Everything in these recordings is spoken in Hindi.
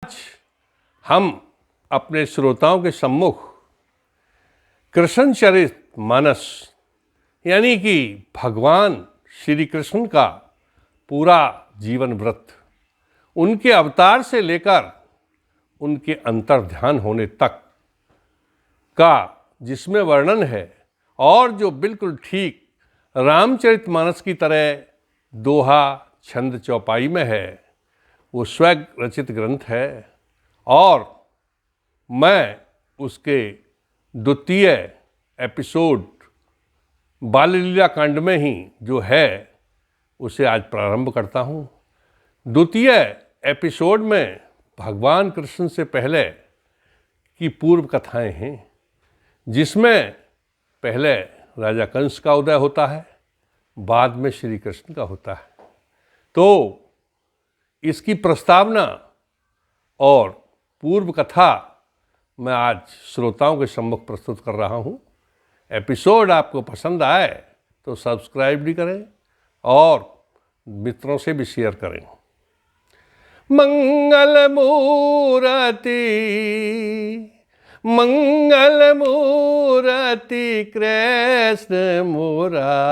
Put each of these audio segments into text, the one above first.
आज हम अपने श्रोताओं के सम्मुख कृष्णचरितमानस यानी कि भगवान श्री कृष्ण का पूरा जीवन वृत्त, उनके अवतार से लेकर उनके अंतर्ध्यान होने तक का जिसमें वर्णन है और जो बिल्कुल ठीक रामचरितमानस की तरह दोहा छंद चौपाई में है, वो स्वयं रचित ग्रंथ है और मैं उसके द्वितीय एपिसोड बाल लीला कांड में ही जो है उसे आज प्रारंभ करता हूँ। द्वितीय एपिसोड में भगवान कृष्ण से पहले की पूर्व कथाएं हैं, जिसमें पहले राजा कंस का उदय होता है, बाद में श्री कृष्ण का होता है। तो इसकी प्रस्तावना और पूर्व कथा मैं आज श्रोताओं के सम्मुख प्रस्तुत कर रहा हूँ। एपिसोड आपको पसंद आए तो सब्सक्राइब भी करें और मित्रों से भी शेयर करें। मंगल मूर्ति कृष्ण मुरारी,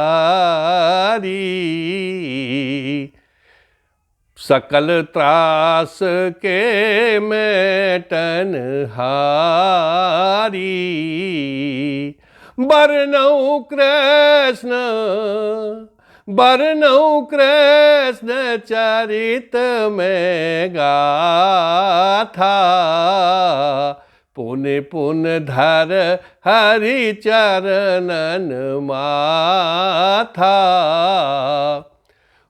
सकल त्रास के मेटन हारी, बरनऊ कृष्ण चरित में गाथा, पुन पुन धर हरि चरणन माथा,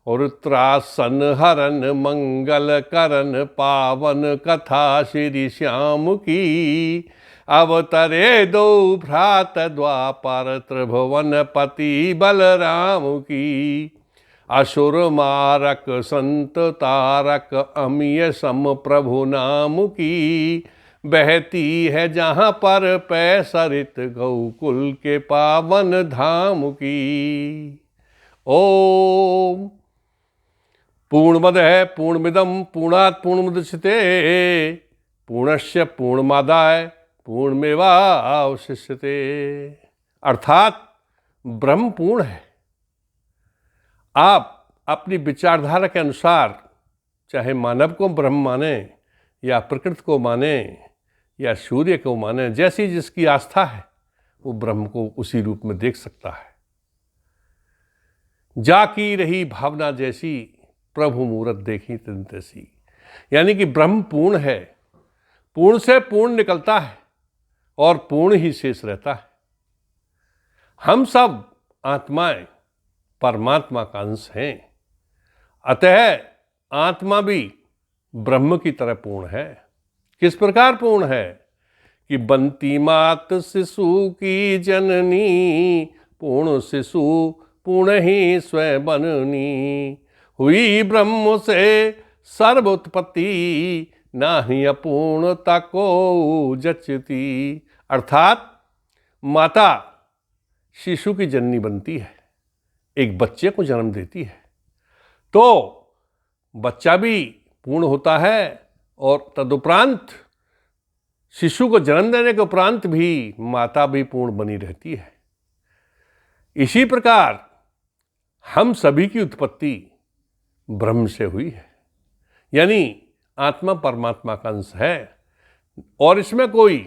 और त्रासन हरन मंगल करन पावन कथा श्री श्याम की, अवतरे दो भ्रात द्वापर त्रिभुवन पति बलराम की, असुर मारक संत तारक अमीय सम प्रभु नाम की, बहती है जहाँ पर पै सरित गौकुल के पावन धाम की। ओम पूर्णमदः पूर्णमिदं पूर्णात् पूर्णमुदच्यते पूर्णस्य पूर्णमादाय पूर्णमेवावशिष्यते। अर्थात ब्रह्म पूर्ण है। आप अपनी विचारधारा के अनुसार चाहे मानव को ब्रह्म माने या प्रकृति को माने या सूर्य को माने, जैसी जिसकी आस्था है वो ब्रह्म को उसी रूप में देख सकता है। जाकी रही भावना जैसी प्रभु मूरत देखी तिन तैसी, यानी कि ब्रह्म पूर्ण है, पूर्ण से पूर्ण निकलता है और पूर्ण ही शेष रहता है। हम सब आत्माएं परमात्मा का अंश हैं, अतः आत्मा भी ब्रह्म की तरह पूर्ण है। किस प्रकार पूर्ण है कि बंती मात शिशु की जननी, पूर्ण शिशु पूर्ण ही स्वयं बननी, हुई ब्रह्म से सर्व उत्पत्ति, नाही अपूर्णता को जचती। अर्थात माता शिशु की जननी बनती है, एक बच्चे को जन्म देती है, तो बच्चा भी पूर्ण होता है और तदुपरांत शिशु को जन्म देने के उपरांत भी माता भी पूर्ण बनी रहती है। इसी प्रकार हम सभी की उत्पत्ति ब्रह्म से हुई है, यानी आत्मा परमात्मा का अंश है और इसमें कोई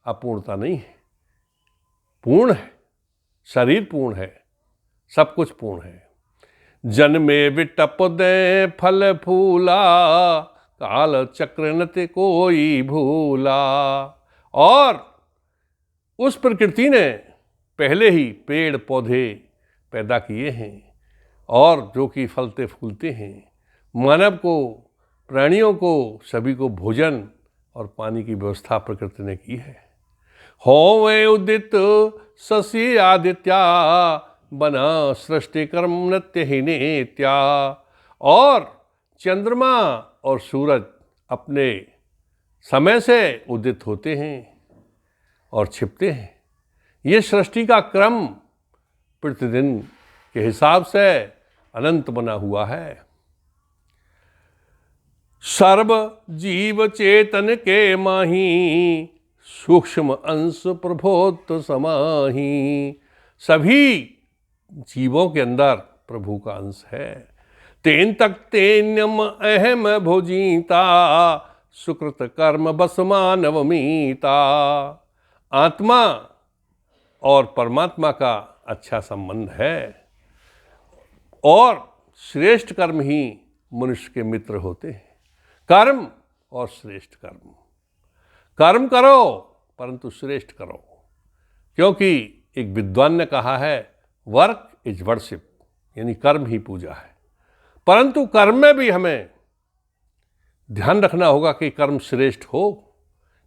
अपूर्णता नहीं है। पूर्ण है, शरीर पूर्ण है, सब कुछ पूर्ण है। जन्मे विटप दे फल फूला, काल चक्र नत कोई भूला। और उस प्रकृति ने पहले ही पेड़ पौधे पैदा किए हैं और जो कि फलते फूलते हैं। मानव को, प्राणियों को, सभी को भोजन और पानी की व्यवस्था प्रकृति ने की है। होवे उदित शशि आदित्या, बना सृष्टि कर्म नत्य ही नित्या। और चंद्रमा और सूरज अपने समय से उदित होते हैं और छिपते हैं। ये सृष्टि का क्रम प्रतिदिन के हिसाब से अनंत बना हुआ है। सर्व जीव चेतन के माही, सूक्ष्म अंश प्रभोत समाही। सभी जीवों के अंदर प्रभु का अंश है। तेन तक तेन्यम अहम भोजीता, सुकृत कर्म बस मानव मीता। आत्मा और परमात्मा का अच्छा संबंध है और श्रेष्ठ कर्म ही मनुष्य के मित्र होते हैं। कर्म और श्रेष्ठ कर्म, कर्म करो परंतु श्रेष्ठ करो, क्योंकि एक विद्वान ने कहा है वर्क इज वर्शिप, यानी कर्म ही पूजा है। परंतु कर्म में भी हमें ध्यान रखना होगा कि कर्म श्रेष्ठ हो,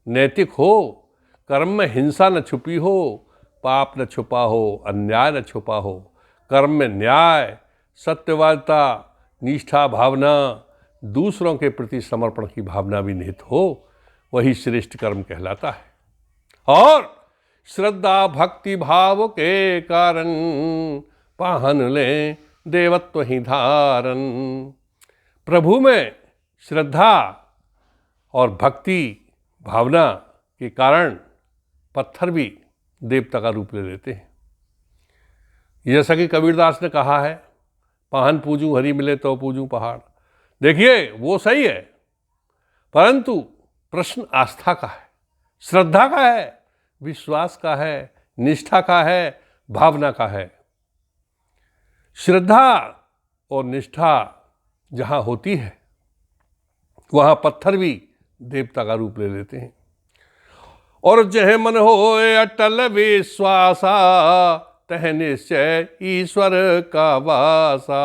नैतिक हो, कर्म में हिंसा न छुपी हो, पाप न छुपा हो, अन्याय न छुपा हो। कर्म में न्याय, सत्यवादिता, निष्ठा भावना, दूसरों के प्रति समर्पण की भावना भी निहित हो, वही श्रेष्ठ कर्म कहलाता है। और श्रद्धा भक्ति भाव के कारण, पाहन ले देवत्व ही धारण। प्रभु में श्रद्धा और भक्ति भावना के कारण पत्थर भी देवता का रूप ले लेते हैं। जैसा कि कबीरदास ने कहा है, पाहन पूजूं हरि मिले तो पूजूं पहाड़। देखिए वो सही है, परंतु प्रश्न आस्था का है, श्रद्धा का है, विश्वास का है, निष्ठा का है, भावना का है। श्रद्धा और निष्ठा जहाँ होती है वहाँ पत्थर भी देवता का रूप ले लेते हैं। और जह मन होए अटल विश्वासा, तह निश्चय ईश्वर का वासा।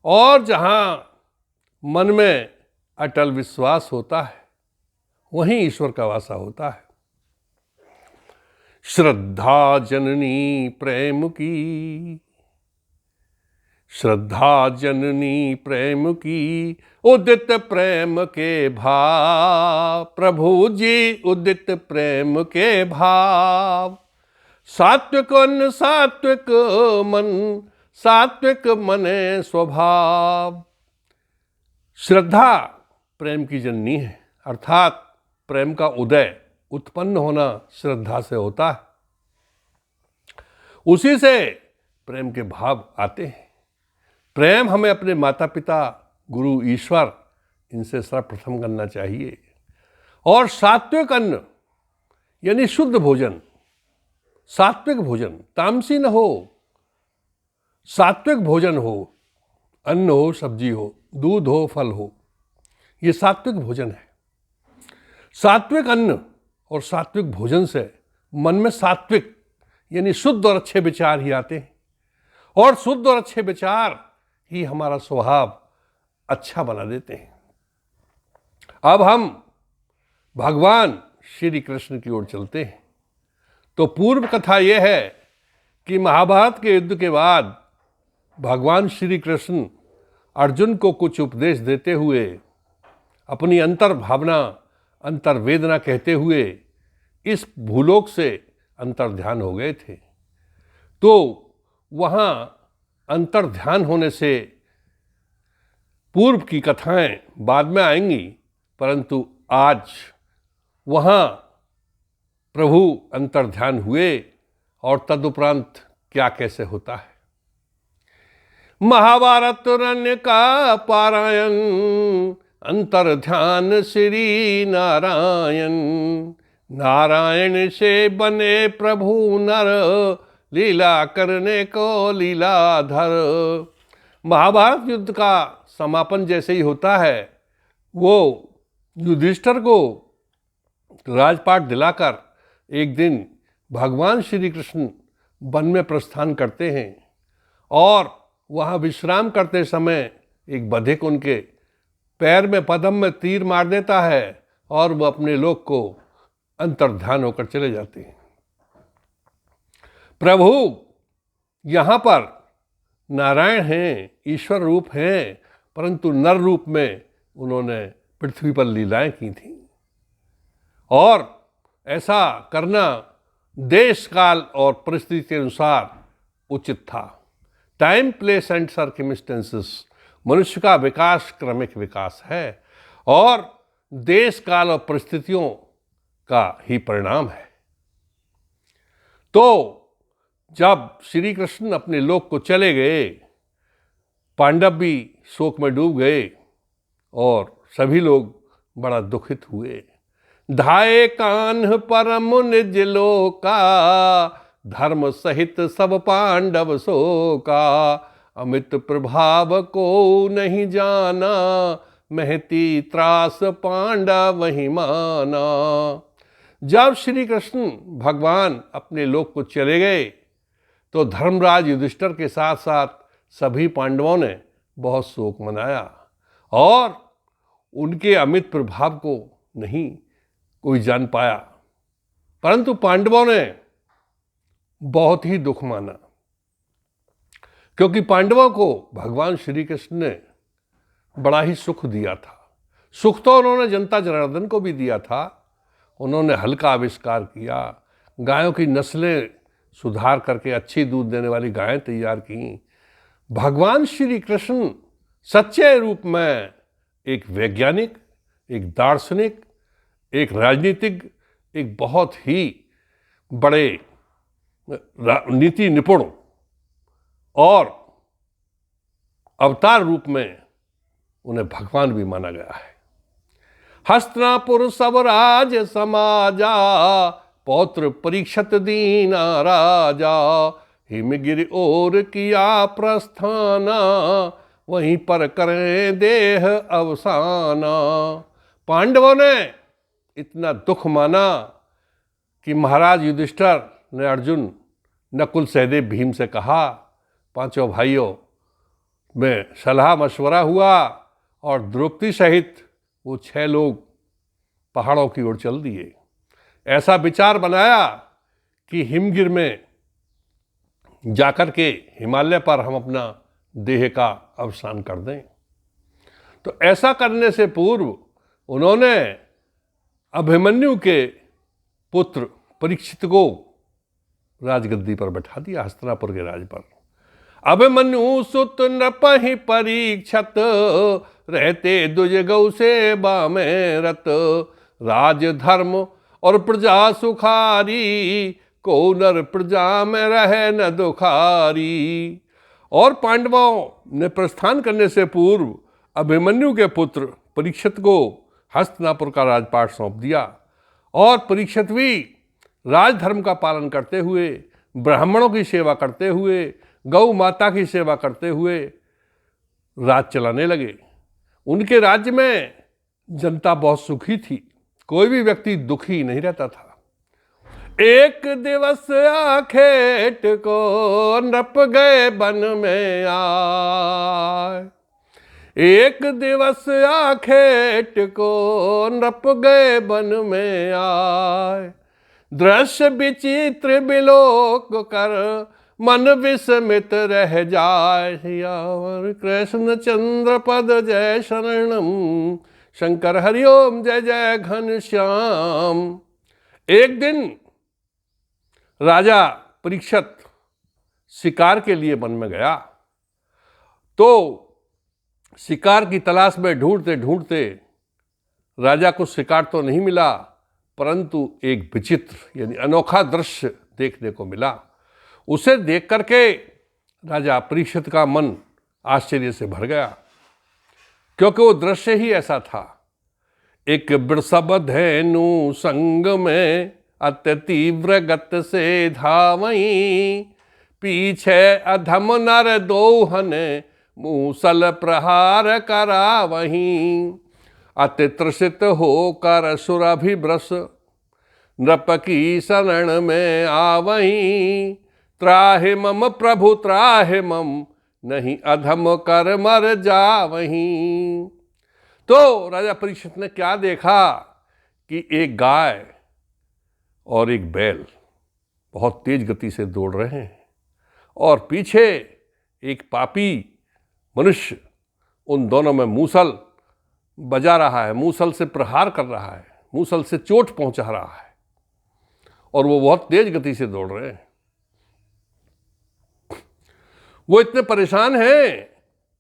और जहाँ मन में अटल विश्वास होता है वहीं ईश्वर का वासा होता है। श्रद्धा जननी प्रेम की, श्रद्धा जननी प्रेम की, उदित प्रेम के भाव। प्रभु जी उदित प्रेम के भाव। सात्विक अन्न सात्विक मन, सात्विक मने स्वभाव। श्रद्धा प्रेम की जननी है, अर्थात प्रेम का उदय, उत्पन्न होना श्रद्धा से होता है। उसी से प्रेम के भाव आते हैं। प्रेम हमें अपने माता पिता, गुरु, ईश्वर, इनसे सर्वप्रथम करना चाहिए। और सात्विक अन्न यानी शुद्ध भोजन, सात्विक भोजन, तामसी न हो, सात्विक भोजन हो, अन्न हो, सब्जी हो, दूध हो, फल हो, ये सात्विक भोजन है। सात्विक अन्न और सात्विक भोजन से मन में सात्विक यानी शुद्ध और अच्छे विचार ही आते हैं, और शुद्ध और अच्छे विचार ही हमारा स्वभाव अच्छा बना देते हैं। अब हम भगवान श्री कृष्ण की ओर चलते हैं। तो पूर्व कथा यह है कि महाभारत के युद्ध के बाद भगवान श्री कृष्ण अर्जुन को कुछ उपदेश देते हुए, अपनी अंतर भावना, अंतर वेदना कहते हुए इस भूलोक से अंतर ध्यान हो गए थे। तो वहाँ अंतर ध्यान होने से पूर्व की कथाएं बाद में आएंगी, परंतु आज वहाँ प्रभु अंतर ध्यान हुए और तदुपरांत क्या कैसे होता है। महाभारत रण्य का पारायण, अंतर ध्यान श्री नारायण। नारायण से बने प्रभु नर, लीला करने को लीलाधर। महाभारत युद्ध का समापन जैसे ही होता है, वो युधिष्ठिर को राजपाट दिलाकर एक दिन भगवान श्री कृष्ण वन में प्रस्थान करते हैं, और वहाँ विश्राम करते समय एक बधिक उनके पैर में, पदम में तीर मार देता है, और वो अपने लोक को अंतर्ध्यान होकर चले जाते हैं। प्रभु यहाँ पर नारायण हैं, ईश्वर रूप हैं, परंतु नर रूप में उन्होंने पृथ्वी पर लीलाएं की थी। और ऐसा करना देश काल और परिस्थिति के अनुसार उचित था। टाइम, प्लेस एंड सर्कमस्टेंसेस, मनुष्य का विकास क्रमिक विकास है। और देश काल और परिस्थितियों का ही परिणाम है। तो जब श्री कृष्ण अपने लोक को चले गए, पांडव भी शोक में डूब गए और सभी लोग बड़ा दुखित हुए। धाये कान्ह परम निज लोका, धर्म सहित सब पांडव शोका। अमित प्रभाव को नहीं जाना, महती त्रास पांडव वही माना। जब श्री कृष्ण भगवान अपने लोक को चले गए तो धर्मराज युधिष्ठिर के साथ साथ सभी पांडवों ने बहुत शोक मनाया और उनके अमित प्रभाव को नहीं कोई जान पाया, परंतु पांडवों ने बहुत ही दुख माना, क्योंकि पांडवों को भगवान श्री कृष्ण ने बड़ा ही सुख दिया था। सुख तो उन्होंने जनता जनार्दन को भी दिया था। उन्होंने हल का आविष्कार किया, गायों की नस्लें सुधार करके अच्छी दूध देने वाली गायें तैयार की। भगवान श्री कृष्ण सच्चे रूप में एक वैज्ञानिक, एक दार्शनिक, एक राजनीतिक, एक बहुत ही बड़े नीति निपुण और अवतार रूप में उन्हें भगवान भी माना गया है। हस्तिनापुर सब राज समाजा, पौत्र परीक्षित दीना राजा। हिमगिरि और किया प्रस्थाना, वहीं पर करें देह अवसाना। पांडवों ने इतना दुख माना कि महाराज युधिष्ठिर ने अर्जुन, नकुल, सहदेव, भीम से कहा, पांचों भाइयों में सलाह मशवरा हुआ और द्रौपदी सहित वो 6 लोग पहाड़ों की ओर चल दिए। ऐसा विचार बनाया कि हिमगिर में जाकर के हिमालय पर हम अपना देह का अवसान कर दें। तो ऐसा करने से पूर्व उन्होंने अभिमन्यु के पुत्र परीक्षित को राजगद्दी पर बैठा दिया, हस्तिनापुर के राज पर। अभिमन्यु सुत नृपहि परीक्षित, रहते दुज गौ सेवा में रत। राज धर्म और प्रजा सुखारी, को नर प्रजा में रहे न दुखारी। और पांडवों ने प्रस्थान करने से पूर्व अभिमन्यु के पुत्र परीक्षित को हस्तिनापुर का राजपाट सौंप दिया और परीक्षित भी राजधर्म का पालन करते हुए, ब्राह्मणों की सेवा करते हुए, गौ माता की सेवा करते हुए राज चलाने लगे। उनके राज्य में जनता बहुत सुखी थी, कोई भी व्यक्ति दुखी नहीं रहता था। एक दिवस आखेट को नृप गए वन में आए। एक दिवस आखेट को नृप गए वन में आए। दृश्य विचित्र विलोक कर, मन विस्मित रह जाए। सियावर कृष्ण चंद्र पद जय शरणम, शंकर हरिओम जय जय घनश्याम। एक दिन राजा परीक्षित शिकार के लिए वन में गया, तो शिकार की तलाश में ढूंढते ढूंढते राजा को शिकार तो नहीं मिला, परंतु एक विचित्र यानी अनोखा दृश्य देखने को मिला। उसे देख करके राजा परीक्षित का मन आश्चर्य से भर गया, क्योंकि वो दृश्य ही ऐसा था। एक वृषभ धेनु संग में, अत्य तीव्र गत से धावई। पीछे अधम नर दोहन, मूसल प्रहार करावहीं। अति त्रसित होकर सुरभिवृष, नृप की शरण में आवहीं। त्राहि मम प्रभु त्राहि मम, नहीं अधम कर मर जावहीं। तो राजा परीक्षित ने क्या देखा कि एक गाय और एक बैल बहुत तेज गति से दौड़ रहे हैं और पीछे एक पापी मनुष्य उन दोनों में मूसल बजा रहा है, मूसल से प्रहार कर रहा है, मूसल से चोट पहुंचा रहा है और वो बहुत तेज गति से दौड़ रहे हैं। वो इतने परेशान हैं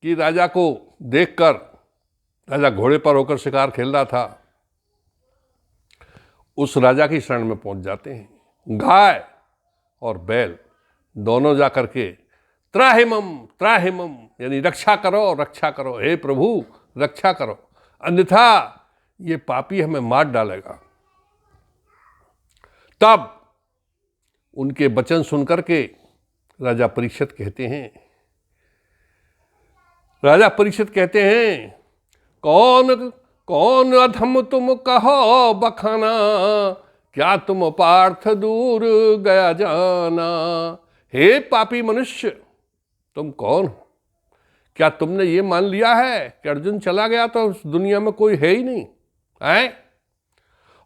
कि राजा को देखकर राजा घोड़े पर होकर शिकार खेल रहा था, उस राजा की शरण में पहुंच जाते हैं। गाय और बैल दोनों जा करके त्राहिमम त्राहिमम, यानी रक्षा करो, हे प्रभु रक्षा करो, अन्यथा ये पापी हमें मार डालेगा। तब उनके वचन सुनकर के राजा परीक्षित कहते हैं, कौन कौन अधम तुम कहो बखाना, क्या तुम पार्थ दूर गया जाना। हे पापी मनुष्य, तुम कौन हो? क्या तुमने ये मान लिया है कि अर्जुन चला गया तो उस दुनिया में कोई है ही नहीं है?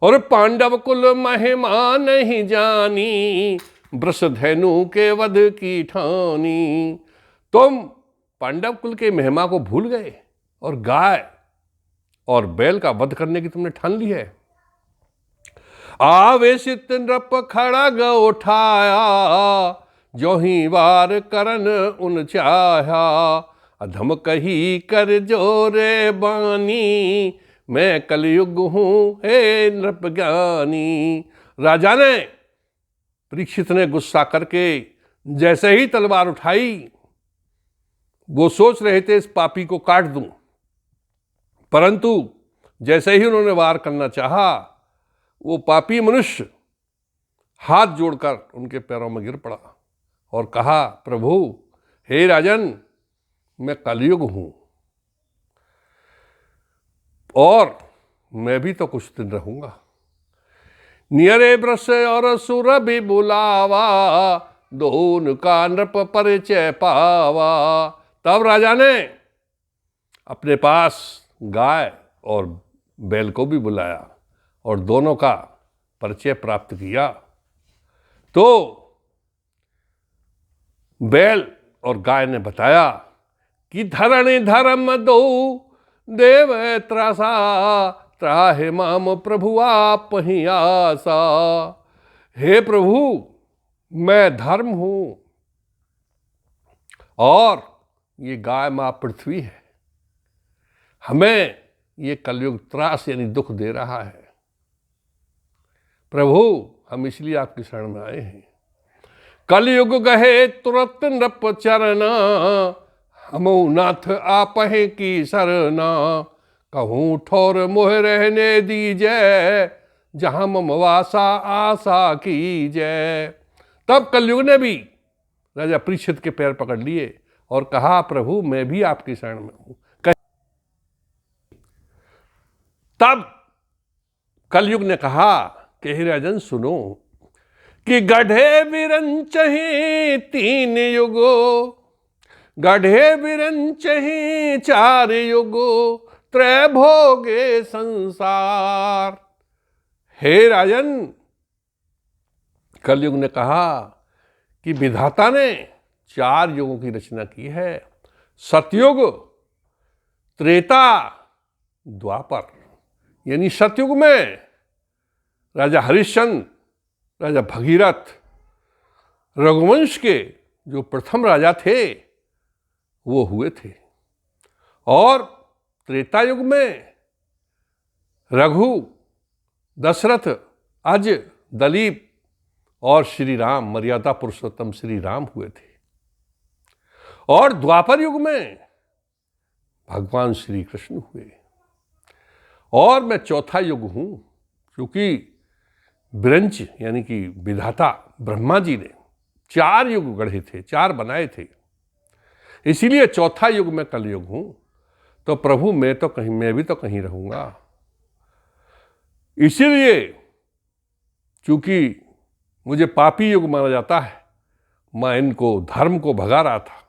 और पांडव कुल महिमा नहीं जानी, वृषधेनु के वध की ठानी। तुम पांडव कुल के महिमा को भूल गए और गाय और बैल का वध करने की तुमने ठान ली है। आवेशित नृप खड़ग उठाया, जो ही वार करन उन चाहा। अधम कही कर जोरे बानी, मैं कलयुग हूं हे नृप ज्ञानी। राजा ने, परीक्षित ने गुस्सा करके जैसे ही तलवार उठाई, वो सोच रहे थे इस पापी को काट दूं, परंतु जैसे ही उन्होंने वार करना चाहा, वो पापी मनुष्य हाथ जोड़कर उनके पैरों में गिर पड़ा और कहा, प्रभु हे राजन, मैं कलयुग हूं और मैं भी तो कुछ दिन रहूंगा। नियरे वृष और सुर भी बुलावा, दोन का नृप परिचय पावा। तब राजा ने अपने पास गाय और बैल को भी बुलाया और दोनों का परिचय प्राप्त किया। तो बैल और गाय ने बताया कि धरणी धर्म दो देव त्रासा, त्राहे माम प्रभु आप ही आसा। हे प्रभु, मैं धर्म हूं और ये गाय मां पृथ्वी है, हमें ये कलयुग त्रास यानी दुख दे रहा है। प्रभु, हम इसलिए आपकी शरण में आए हैं। कलयुग गहे तुरंत नृप चरना, हमो नाथ आपहे की सरना। कहूँ ठोर मोह रहने दीजय, जहां मम वासा आशा कीजय। तब कलयुग ने भी राजा परीक्षित के पैर पकड़ लिए और कहा, प्रभु मैं भी आपकी शरण में हूं। तब कलयुग ने कहा कि हे राजन सुनो, कि गढ़े विरंचहि तीन युगो, गढ़े विरंचहि चार युगो, त्रय भोगे संसार। हे राजन, कलयुग ने कहा कि विधाता ने 4 युगों की रचना की है, सतयुग, त्रेता, द्वापर। यानी सतयुग में राजा हरिश्चंद्र, राजा भगीरथ, रघुवंश के जो प्रथम राजा थे वो हुए थे, और त्रेता युग में रघु, दशरथ, अज, दलीप और श्री राम, मर्यादा पुरुषोत्तम श्री राम हुए थे। और द्वापर युग में भगवान श्री कृष्ण हुए। और मैं चौथा युग हूं, क्योंकि विरंच यानी कि विधाता ब्रह्मा जी ने 4 युग गढ़े थे, 4 बनाए थे, इसीलिए चौथा युग में कलयुग हूं। तो प्रभु मैं भी तो कहीं रहूंगा। इसीलिए चूंकि मुझे पापी युग माना जाता है, मैं इनको धर्म को भगा रहा था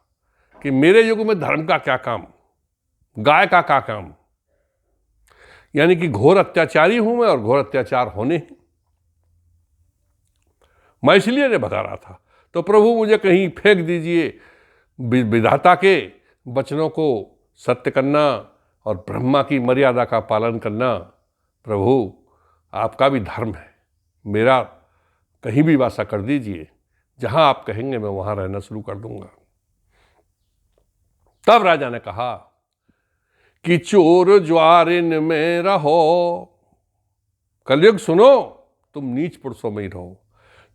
कि मेरे युग में धर्म का क्या काम, गाय का क्या काम। यानी कि घोर अत्याचारी हूं मैं और घोर अत्याचार होने हैं, मैं इसलिए नहीं भगा रहा था। तो प्रभु मुझे कहीं फेंक दीजिए। विधाता के वचनों को सत्य करना और ब्रह्मा की मर्यादा का पालन करना, प्रभु आपका भी धर्म है। मेरा कहीं भी वासा कर दीजिए, जहां आप कहेंगे मैं वहां रहना शुरू कर दूंगा। तब राजा ने कहा कि चोर ज्वारिन में रहो। कलयुग सुनो, तुम नीच पुरुषों में ही रहो।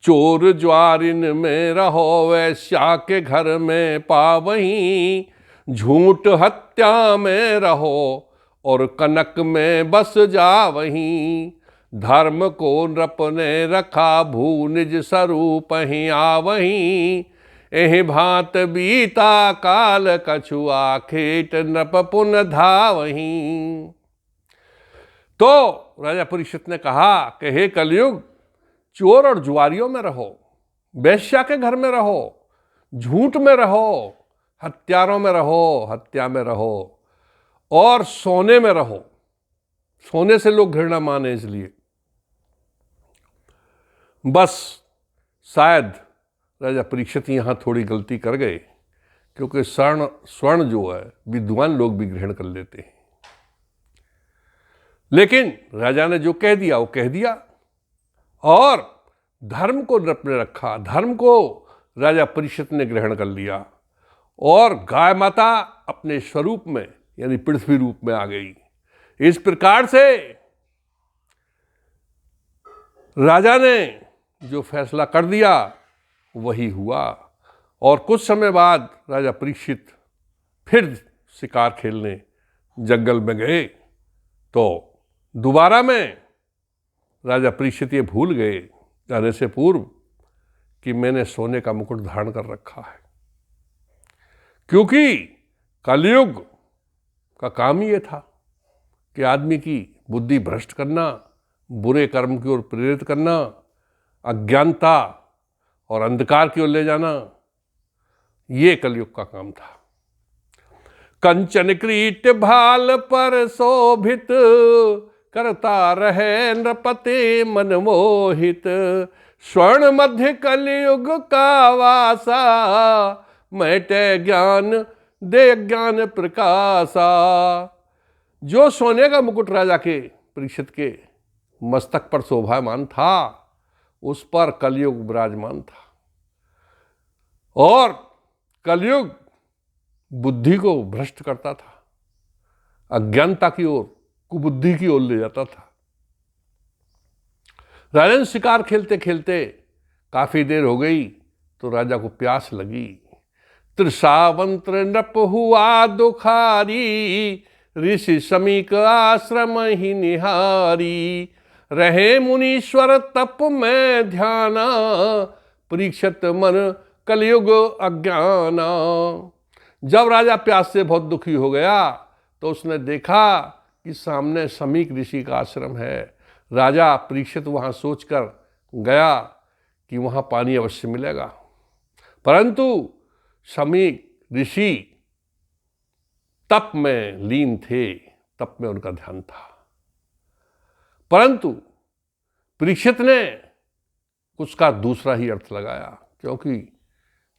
चोर ज्वारिन में रहो, वैश्या के घर में पावहीं। झूठ हत्या में रहो, और कनक में बस जावहीं। धर्म को नृप ने रखा, भू निज स्वरूप ही आवहीं। एहि भांत बीता काल, कछुआ खेट नृप पुन धावहीं। तो राजा परीक्षित ने कहा कि हे कलयुग, चोर और जुआरियों में रहो, वेश्या के घर में रहो, झूठ में रहो, हत्यारों में रहो, हत्या में रहो, और सोने में रहो। सोने से लोग घृणा माने, इसलिए बस शायद राजा परीक्षित यहां थोड़ी गलती कर गए, क्योंकि स्वर्ण जो है विद्वान लोग भी ग्रहण कर लेते हैं। लेकिन राजा ने जो कह दिया वो कह दिया, और धर्म को नृप ने रखा, धर्म को राजा परीक्षित ने ग्रहण कर लिया, और गाय माता अपने स्वरूप में यानी पृथ्वी रूप में आ गई। इस प्रकार से राजा ने जो फैसला कर दिया वही हुआ। और कुछ समय बाद राजा परीक्षित फिर शिकार खेलने जंगल में गए, तो दोबारा में राजा परीक्षित ये भूल गए जाने से पूर्व कि मैंने सोने का मुकुट धारण कर रखा है, क्योंकि कलयुग का काम ही ये था कि आदमी की बुद्धि भ्रष्ट करना, बुरे कर्म की ओर प्रेरित करना, अज्ञानता और अंधकार की ओर ले जाना, ये कलयुग का काम था। कंचन क्रीट भाल पर शोभित, करता रहे नृपति मन मोहित। स्वर्ण मध्य कलयुग का वासा, मैटे ज्ञान दे ज्ञान प्रकाशा। जो सोने का मुकुट राजा के परीक्षित के मस्तक पर शोभायमान था, उस पर कलयुग विराजमान था, और कलयुग बुद्धि को भ्रष्ट करता था, अज्ञानता की ओर, कुबुद्धि की ओर ले जाता था। राजा ने शिकार खेलते खेलते काफी देर हो गई, तो राजा को प्यास लगी। त्रिसावंत्र नृप हुआ दुखारी, ऋषि समीक आश्रम ही निहारी। रहे मुनीश्वर तप में ध्याना, परीक्षित मन कलयुग अज्ञाना। जब राजा प्यास से बहुत दुखी हो गया, तो उसने देखा कि सामने समीक ऋषि का आश्रम है। राजा परीक्षित वहाँ सोचकर गया कि वहाँ पानी अवश्य मिलेगा, परंतु समीक ऋषि तप में लीन थे, तप में उनका ध्यान था। परंतु परीक्षित ने उसका दूसरा ही अर्थ लगाया, क्योंकि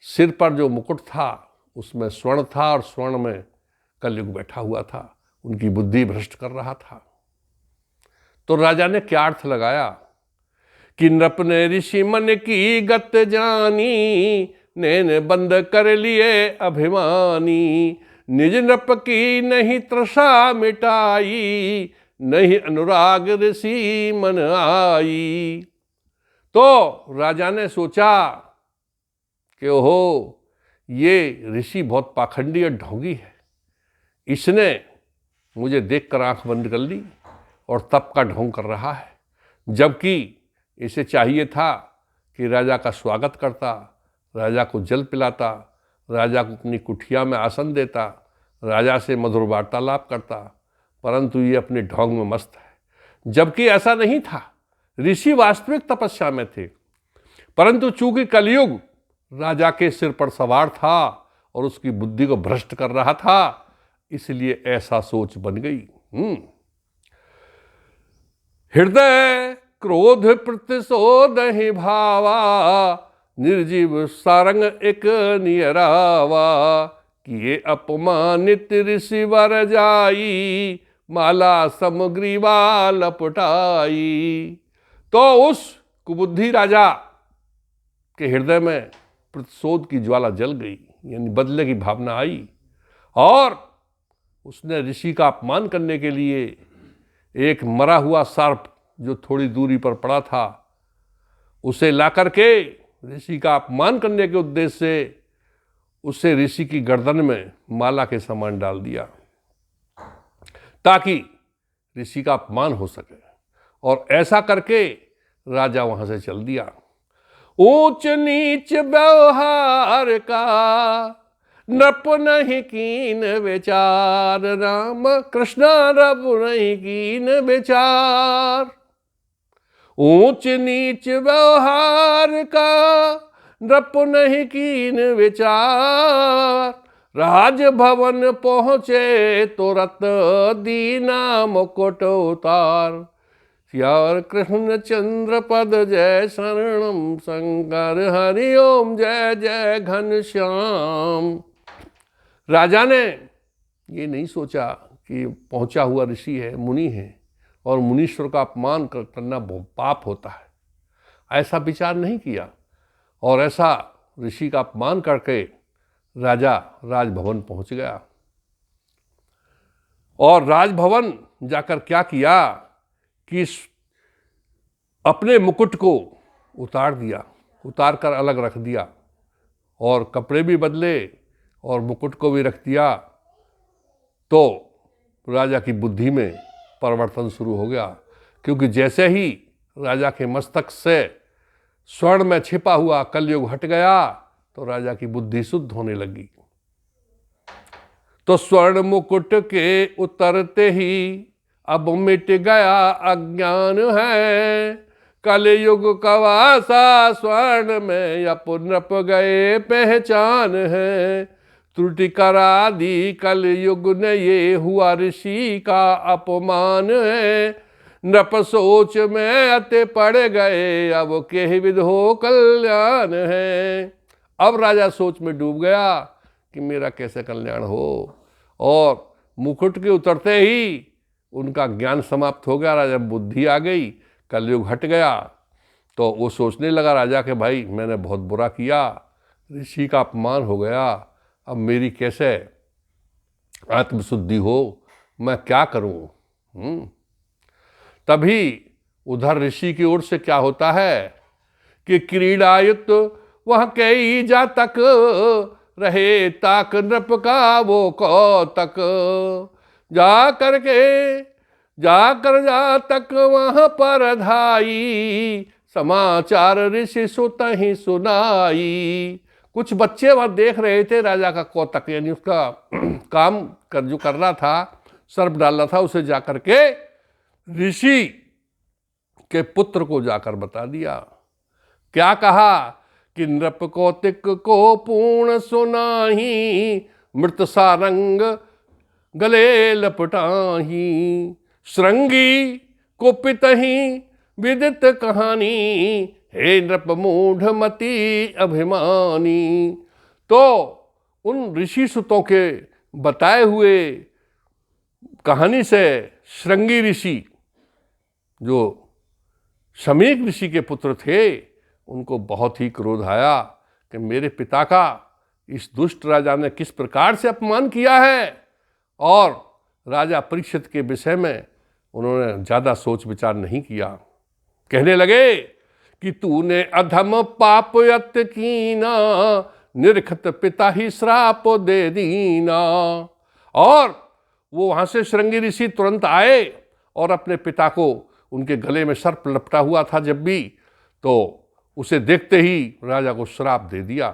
सिर पर जो मुकुट था उसमें स्वर्ण था, और स्वर्ण में कलयुग बैठा हुआ था, उनकी बुद्धि भ्रष्ट कर रहा था। तो राजा ने क्या अर्थ लगाया कि नृप ने ऋषि मन की गत जानी, नैन बंद कर लिए अभिमानी। निज नृप की नहीं तृषा मिटाई, नहीं अनुराग ऋषि मन आई। तो राजा ने सोचा कि ओहो, ये ऋषि बहुत पाखंडी और ढोंगी है, इसने मुझे देखकर आंख बंद कर ली और तप का ढोंग कर रहा है, जबकि इसे चाहिए था कि राजा का स्वागत करता, राजा को जल पिलाता, राजा को अपनी कुटिया में आसन देता, राजा से मधुर वार्तालाप करता, परंतु ये अपने ढोंग में मस्त है। जबकि ऐसा नहीं था, ऋषि वास्तविक तपस्या में थे, परंतु चूंकि कलयुग राजा के सिर पर सवार था और उसकी बुद्धि को भ्रष्ट कर रहा था, इसलिए ऐसा सोच बन गई। हृदय क्रोध प्रतिशोध ही भावा, निर्जीव सारंग एक नियरावा। किए अपमानित ऋषि वर जाई, माला समग्रीवा लपटाई। तो उस कुबुद्धि राजा के हृदय में प्रतिशोध की ज्वाला जल गई, यानी बदले की भावना आई, और उसने ऋषि का अपमान करने के लिए एक मरा हुआ सर्प जो थोड़ी दूरी पर पड़ा था उसे ला करके ऋषि का अपमान करने के उद्देश्य से उसे ऋषि की गर्दन में माला के समान डाल दिया ताकि ऋषि का अपमान हो सके। और ऐसा करके राजा वहां से चल दिया। ऊंच नीच व्यवहार का नृप नहीं कीन विचार, राम कृष्ण रब नहीं कीन विचार। ऊंच नीच व्यवहार का नृप नहीं कीन विचार, राजभवन पहुंचे तुरत दीना मुकुट उतार। यार कृष्ण चंद्र पद जय शरणम शंकर, हरि ओम जय जय घनश्याम। राजा ने ये नहीं सोचा कि पहुंचा हुआ ऋषि है, मुनि है, और मुनीश्वर का अपमान करना पाप होता है, ऐसा विचार नहीं किया। और ऐसा ऋषि का अपमान करके राजा राजभवन पहुंच गया। और राजभवन जाकर क्या किया कि अपने मुकुट को उतार दिया, उतार कर अलग रख दिया, और कपड़े भी बदले और मुकुट को भी रख दिया। तो राजा की बुद्धि में परिवर्तन शुरू हो गया, क्योंकि जैसे ही राजा के मस्तक से स्वर्ण में छिपा हुआ कलयुग हट गया तो राजा की बुद्धि शुद्ध होने लगी। तो स्वर्ण मुकुट के उतरते ही अब मिट गया अज्ञान है, कलयुग का वासा स्वर्ण में अप नृप गए पहचान है। त्रुटि करा दी कलयुग ने ये हुआ ऋषि का अपमान है, नृप सोच में अते पड़ गए अब के विधो कल्याण है। अब राजा सोच में डूब गया कि मेरा कैसे कल्याण हो, और मुकुट के उतरते ही उनका ज्ञान समाप्त हो गया, राजा बुद्धि आ गई, कलयुग हट गया। तो वो सोचने लगा राजा के भाई मैंने बहुत बुरा किया, ऋषि का अपमान हो गया, अब मेरी कैसे आत्मशुद्धि हो, मैं क्या करूं। तभी उधर ऋषि की ओर से क्या होता है कि क्रीड़ायुक्त वह कई जा तक रहे, ताक नृप का वो कौतक, जाकर जा तक वहां पर धाई, समाचार ऋषि सुत ही सुनाई। कुछ बच्चे वहां देख रहे थे राजा का कौतक, यानी उसका काम जो कर रहा था, सर्प डाल रहा था, उसे जाकर के ऋषि के पुत्र को जाकर बता दिया। क्या कहा कि नृप कौतिक को पूर्ण सुनाही, मृत सारंग गले लपटाही, श्रृंगी को पितही विदित कहानी, हे नृप मूढ़ मति अभिमानी। तो उन ऋषि सुतों के बताए हुए कहानी से श्रृंगी ऋषि जो शमीक ऋषि के पुत्र थे, उनको बहुत ही क्रोध आया कि मेरे पिता का इस दुष्ट राजा ने किस प्रकार से अपमान किया है। और राजा परीक्षित के विषय में उन्होंने ज़्यादा सोच विचार नहीं किया। कहने लगे कि तूने अधम पाप यत कीना, निरखत पिता ही श्राप दे दीना। और वो वहाँ से श्रृंगी ऋषि तुरंत आए और अपने पिता को, उनके गले में सर्प लपटा हुआ था जब भी, तो उसे देखते ही राजा को श्राप दे दिया।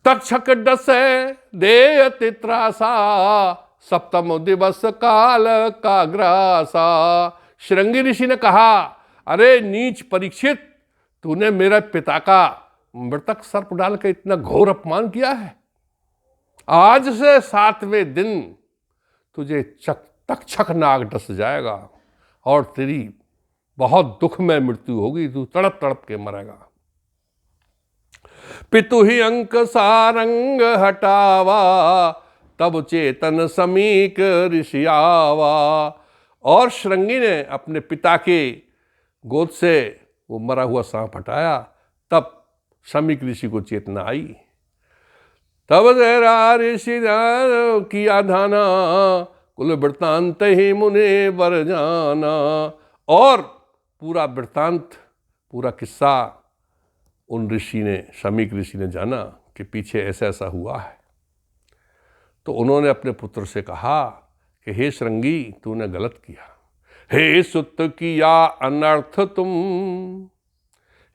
तक्षक डसे देयति त्रासा, सप्तम दिवस काल का ग्रासा। श्रृंगी ऋषि ने कहा, अरे नीच परीक्षित, तूने मेरे पिता का मृतक सर्प डाल के इतना घोर अपमान किया है। आज से 7वें दिन तुझे तक्षक नाग डस जाएगा और तेरी बहुत दुख में मृत्यु होगी, तू तड़प तड़प के मरेगा। पितु ही अंक सारंग हटावा, तब चेतन समीक ऋषि आवा। और श्रृंगी ने अपने पिता के गोद से वो मरा हुआ सांप हटाया, तब समीक ऋषि को चेतना आई। तब जरा ऋषि किया धाना, कुल वृत्तांत ही मुने वर जाना। और पूरा वृत्तांत, पूरा किस्सा उन ऋषि ने, शमीक ऋषि ने जाना कि पीछे ऐसा ऐसा हुआ है। तो उन्होंने अपने पुत्र से कहा कि हे श्रृंगी, तूने गलत किया। हे सुत किया अनर्थ तुम,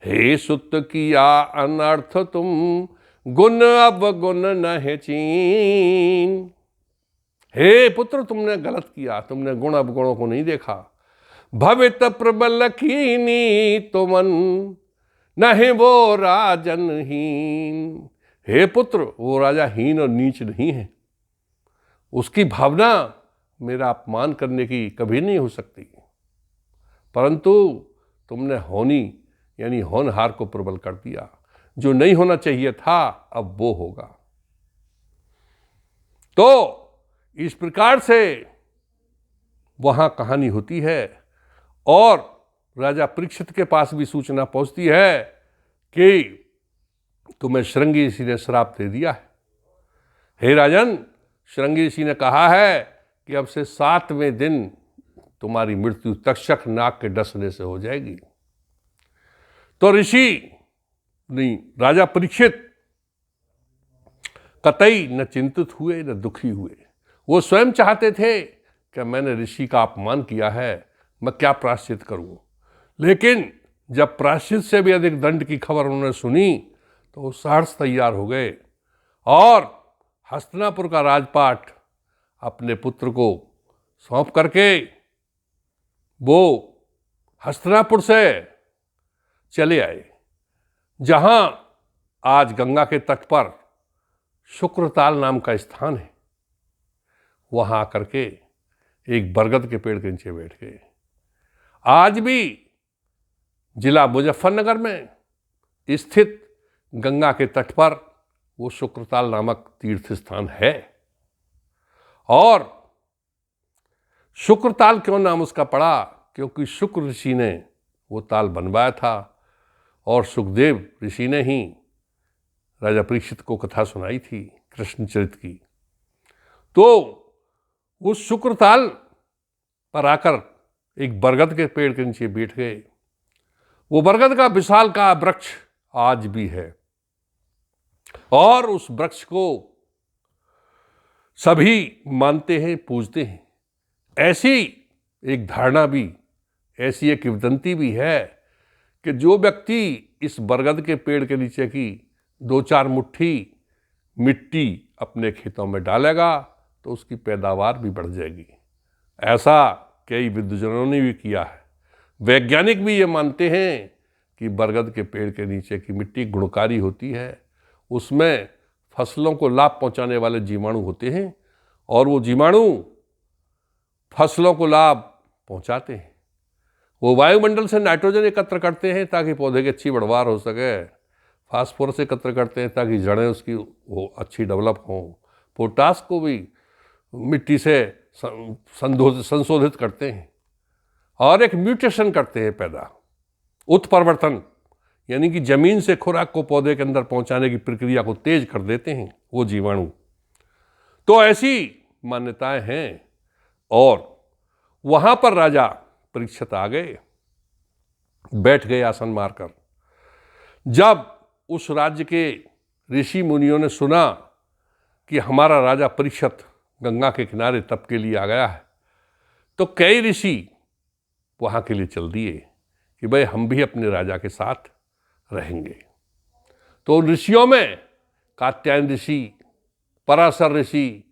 हे सुत किया अनर्थ तुम, गुण अब गुण न चीन। हे पुत्र, तुमने गलत किया, तुमने गुण अवगुणों को नहीं देखा। भवित प्रबल कीनी तुमन, नहीं वो राजनहीन। हे पुत्र, वो राजा हीन और नीच नहीं है, उसकी भावना मेरा अपमान करने की कभी नहीं हो सकती, परंतु तुमने होनी यानी होनहार को प्रबल कर दिया। जो नहीं होना चाहिए था अब वो होगा। तो इस प्रकार से वहां कहानी होती है और राजा परीक्षित के पास भी सूचना पहुंचती है कि तुम्हें श्रृंगी ऋषि ने श्राप दे दिया है। हे राजन, श्रृंगी ऋषि ने कहा है कि अब से 7वें दिन तुम्हारी मृत्यु तक्षक नाग के डसने से हो जाएगी। तो ऋषि नहीं, राजा परीक्षित कतई न चिंतित हुए न दुखी हुए। वो स्वयं चाहते थे कि मैंने ऋषि का अपमान किया है, मैं क्या प्रायश्चित करूं। लेकिन जब प्रायश्चित से भी अधिक दंड की खबर उन्होंने सुनी तो वो सहर्ष तैयार हो गए और हस्तिनापुर का राजपाट अपने पुत्र को सौंप करके वो हस्तिनापुर से चले आए, जहां आज गंगा के तट पर शुक्रताल नाम का स्थान है। वहां आकर के एक बरगद के पेड़ के नीचे बैठ गए। आज भी जिला मुजफ्फरनगर में स्थित गंगा के तट पर वो शुक्रताल नामक तीर्थ स्थान है। और शुक्रताल क्यों नाम उसका पड़ा? क्योंकि शुक्र ऋषि ने वो ताल बनवाया था और सुखदेव ऋषि ने ही राजा परीक्षित को कथा सुनाई थी कृष्णचरित की। तो उस शुक्रताल पर आकर एक बरगद के पेड़ के नीचे बैठ गए। वो बरगद का विशाल का वृक्ष आज भी है और उस वृक्ष को सभी मानते हैं, पूजते हैं। ऐसी एक धारणा भी, ऐसी एक किंवदंती भी है कि जो व्यक्ति इस बरगद के पेड़ के नीचे की 2-4 मुट्ठी मिट्टी अपने खेतों में डालेगा तो उसकी पैदावार भी बढ़ जाएगी। ऐसा कई विद्वजनों ने भी किया है। वैज्ञानिक भी ये मानते हैं कि बरगद के पेड़ के नीचे की मिट्टी गुणकारी होती है, उसमें फसलों को लाभ पहुंचाने वाले जीवाणु होते हैं और वो जीवाणु फसलों को लाभ पहुंचाते हैं। वो वायुमंडल से नाइट्रोजन एकत्र करते हैं ताकि पौधे की अच्छी बढ़वार हो सके, फास्फोरस एकत्र करते हैं ताकि जड़ें उसकी वो अच्छी डेवलप हों, पोटास को भी मिट्टी से संशोधित करते हैं और एक म्यूटेशन करते हैं पैदा, उत्परिवर्तन, यानी कि जमीन से खुराक को पौधे के अंदर पहुंचाने की प्रक्रिया को तेज कर देते हैं वो जीवाणु। तो ऐसी मान्यताएं हैं। और वहां पर राजा परीक्षित आ गए, बैठ गए आसन मारकर। जब उस राज्य के ऋषि मुनियों ने सुना कि हमारा राजा परीक्षित गंगा के किनारे तप के लिए आ गया है, तो कई ऋषि वहां के लिए चल दिए कि भाई हम भी अपने राजा के साथ रहेंगे। तो उन ऋषियों में कात्यायन ऋषि, पराशर ऋषि,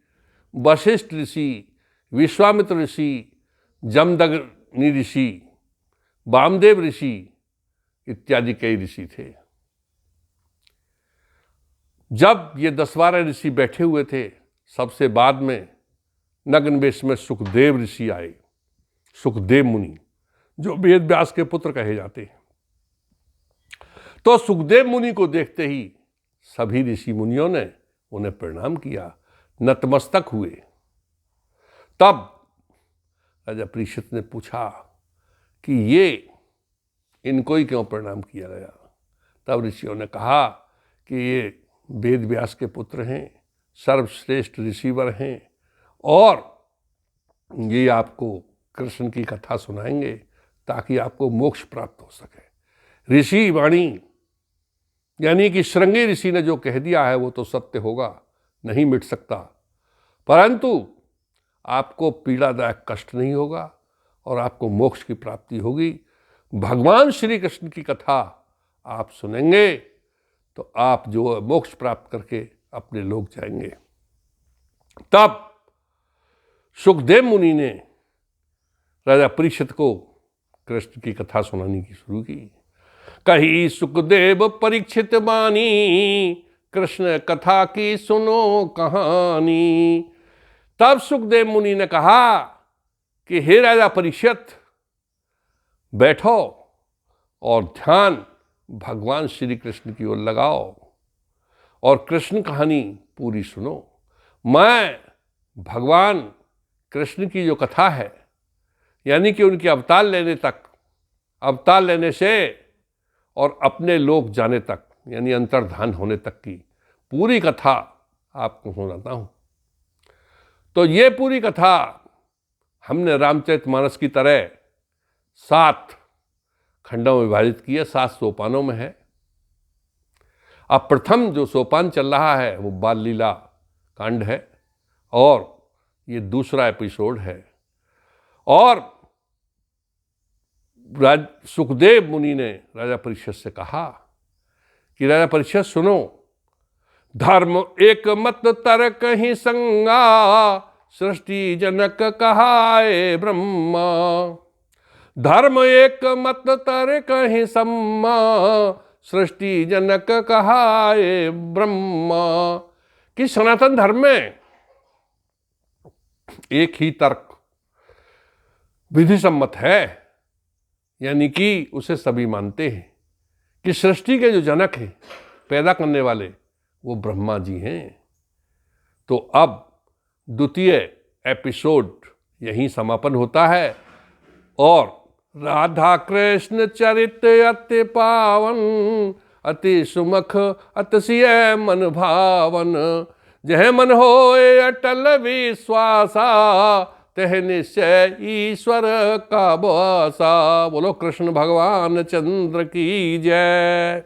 वशिष्ठ ऋषि, विश्वामित्र ऋषि, जमदग्नि ऋषि, वामदेव ऋषि इत्यादि कई ऋषि थे। जब ये 10-12 ऋषि बैठे हुए थे, सबसे बाद में नग्न वेश में सुखदेव ऋषि आए, सुखदेव मुनि, जो वेद व्यास के पुत्र कहे जाते हैं। तो सुखदेव मुनि को देखते ही सभी ऋषि मुनियों ने उन्हें प्रणाम किया, नतमस्तक हुए। तब राजा परीक्षित ने पूछा कि ये इनको ही क्यों प्रणाम किया गया? तब ऋषियों ने कहा कि ये वेद व्यास के पुत्र हैं, सर्वश्रेष्ठ रिसीवर हैं और ये आपको कृष्ण की कथा सुनाएंगे ताकि आपको मोक्ष प्राप्त हो सके। ऋषि वाणी यानी कि श्रृंगी ऋषि ने जो कह दिया है वो तो सत्य होगा, नहीं मिट सकता, परंतु आपको पीड़ादायक कष्ट नहीं होगा और आपको मोक्ष की प्राप्ति होगी। भगवान श्री कृष्ण की कथा आप सुनेंगे तो आप जो मोक्ष प्राप्त करके अपने लोक जाएंगे। तब सुखदेव मुनि ने राजा परीक्षित को कृष्ण की कथा सुनानी की शुरू की। कही सुखदेव परीक्षित बानी, कृष्ण कथा की सुनो कहानी। तब सुखदेव मुनि ने कहा कि हे राजा परीक्षित, बैठो और ध्यान भगवान श्री कृष्ण की ओर लगाओ और कृष्ण कहानी पूरी सुनो। मैं भगवान कृष्ण की जो कथा है, यानी कि उनके अवतार लेने तक, अवतार लेने से और अपने लोक जाने तक, यानी अंतर्धान होने तक की पूरी कथा आपको सुनाता हूँ। तो ये पूरी कथा हमने रामचरितमानस की तरह 7 खंडों में विभाजित की है, 7 सोपानों में है। अब प्रथम जो सोपान चल रहा है वो बाल लीला कांड है और ये दूसरा एपिसोड है। और सुखदेव मुनि ने राजा परीक्षित से कहा कि राजा परीक्षित सुनो, धर्म एक मत तर्क ही संगा, सृष्टि जनक कहाए ब्रह्मा। धर्म एक मत तर्क ही सम्मा, सृष्टि जनक कहाए ब्रह्मा। कि सनातन धर्म में एक ही तर्क विधि सम्मत है, यानी कि उसे सभी मानते हैं कि सृष्टि के जो जनक हैं, पैदा करने वाले, वो ब्रह्मा जी हैं। तो अब द्वितीय एपिसोड यहीं समापन होता है और राधा कृष्ण चरित्र अति पावन, अति सुमुख अतिशय मन भावन। जह मन होए अटल विश्वासा, तह निश्चय ईश्वर का वासा। बोलो कृष्ण भगवान चंद्र की जय।